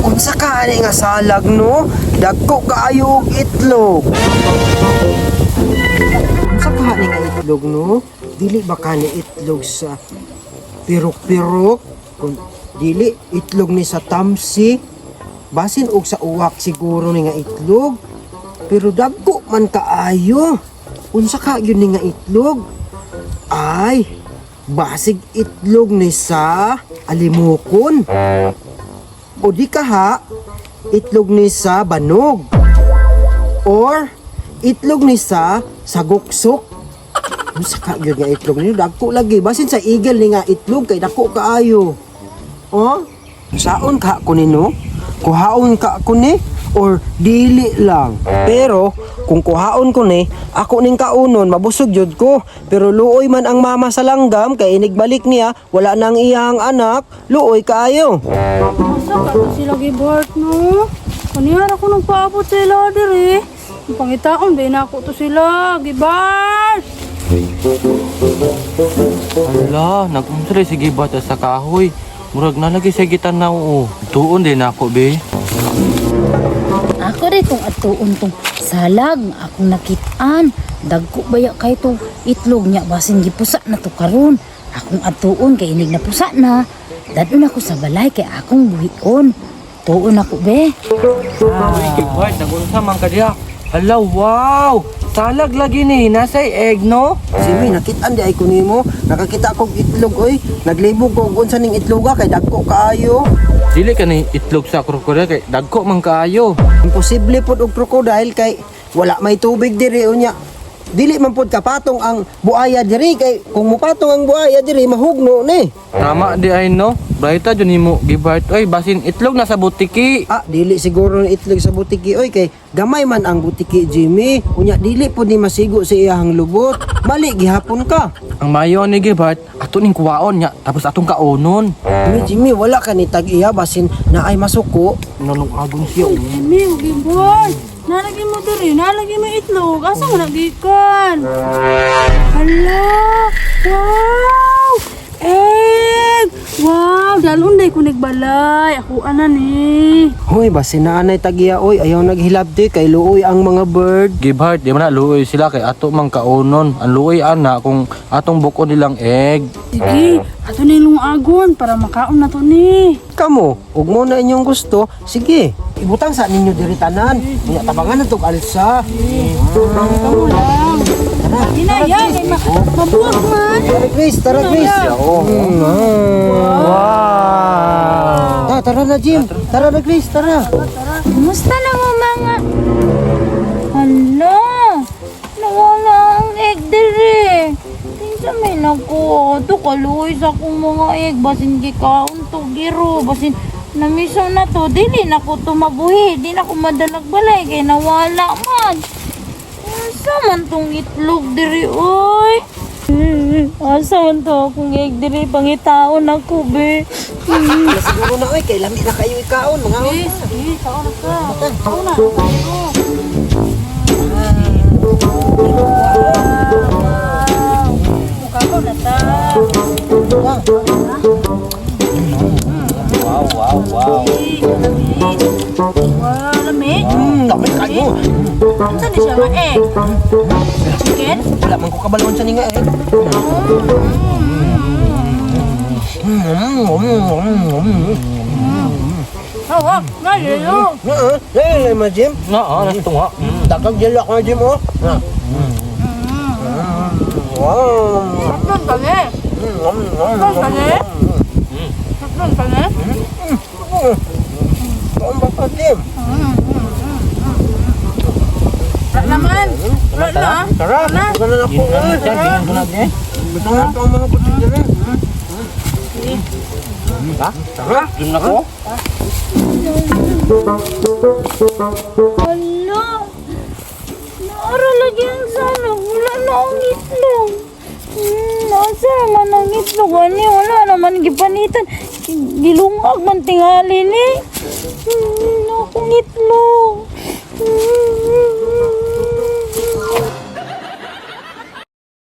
Unsa ka ani nga salag no? Dagko kaayo og itlog. Unsa ka ani nga itlog no? Dili ba ka ni itlog sa pirok-pirok? Kung dili itlog ni sa tamsi. Basin og sa uwak siguro ni nga itlog. Pero dagko man kaayo. Unsa ka gyud ni nga itlog? Ay, basig itlog ni sa alimokon. O di kaha, itlog ni sa banog. Or itlog ni sa sagoksok. Unsa ka gyud nga itlog ni dagko lagi basin sa eagle ni nga itlog kay dako kaayo. Oh? Saon ka ko nino? Kuhaon ka ko ni or dili lang. Pero kung kuhaon ko ni, ako ning kaunon mabusog jud ko. Pero luoy man ang mama sa langgam kay inigbalik niya, wala nang iyang anak, luoy kaayo. Masa ka to sila gibart no? Kaniyara ko nang paabot sila diri. Ang pangitaon ba na ako to sila gibart. Hala, nag-umsari sige bata sa kahoy. Murag na lagi sa gitan na oo. Tuon din ako, be. Ako rin itong atuon tong salag nga akong nakitaan. Dagko baya kay itong itlog niya basin gipusa na to karon. Akong atuon kay inig na pusa na. Dadun ako sa balay kay akong buhion. Tuon ako be. Uy, gibart, nag-unsa man ka diya. Hala, wow! Salag lagi ni, nasa egg, no? Simi, nakitaan di ay ko nimo. Nakakita kog itlog oy. Naglibog ko og unsa ning itloga kay dagko kaayo. Dili ka ni itlog sa krokodil kay dagko man kaayo. Imposible pod og crocodile kay wala may tubig diri unya. Dili man pod kapatong ang buaya diri kay kung mupatong ang buaya diri mahugno ni. Tama di ay no. Brayta jud nimo gibart. Oy, basin itlog na sa butiki. Ah, dili siguro ni itlog sa butiki oy kay gamay man ang butiki Jimmy. Unya dili pod ni masigo sa iyahang lubot. Mali gihapon ka. Ang mayo ni gibart ato ning kuwaon nya tapos atong kaunon. Jimmy wala ka ni tag-iya basin naay masuko. Nanong agong siya. Emi, gibart. Nalagi mo diri, nalagi mo itlog. Asa mo nagikan? Hala! Wow! Egg! Wow! Dalon day ko nagbalay. Ako ana ni. Hoy basin na anay tag-iya oy ayaw naghilabdi kay luoy ang mga bird. Gibart, di man na luoy sila kay ato mang kaunon. Ang luoy ana kung atong buko nilang egg. Sige, ato na yung agon para makaon na to ni. Kamo, ug mo na inyong gusto, sige. Ibutang sa ninyo diri tanan. Unya tabangan na tog alsa. Kamu lang. Hinayang, ay mabuwag man. Tara Grace, tara Grace. Wow! Ah, tara na Jim. Tara na Grace, tara. Kumusta na mo mga? Hala! Nawala ang egg diri. Tinsa may nakuha. Ito kaluoy sa akong mga egg. Basin gikaon to giro. Basin namisaw na to. Dili na ko tumabuhi. Di na ko madalag balay. Kaya nawala man. Asa man tong itlog diri oy? Asa man to akong egg diri. Pangitaon ako be. Siguro na oy kay lami na kayo ikaon mga Sige, sige, kaon na ka. Kaon na. Mukha ko na ta. Wow, wow, wow. Wow, lamig. Dami kayo. Saan di siya ma-egg? Chicken? Wala man ko kabalon sa ninga eh. Hawak, nalilo. Eh, ma Jim. Oo, natunga. Dakag gel ako na Jim oh. Wow. Saklan ka ni. Saklan ka ni. Saklan ka ni. Kaon ba pa Jim? Wala naman. Wala na. Tara, ito na ako. Ito na ang mga putik dyan. Ha? Tara, dun na ko. Hala! Naara lagi ang salag. Wala na ang itlog. Nasa naman ang itlog. Ani, wala naman gipanitan. Gilungag man tingali ni. Akong itlog.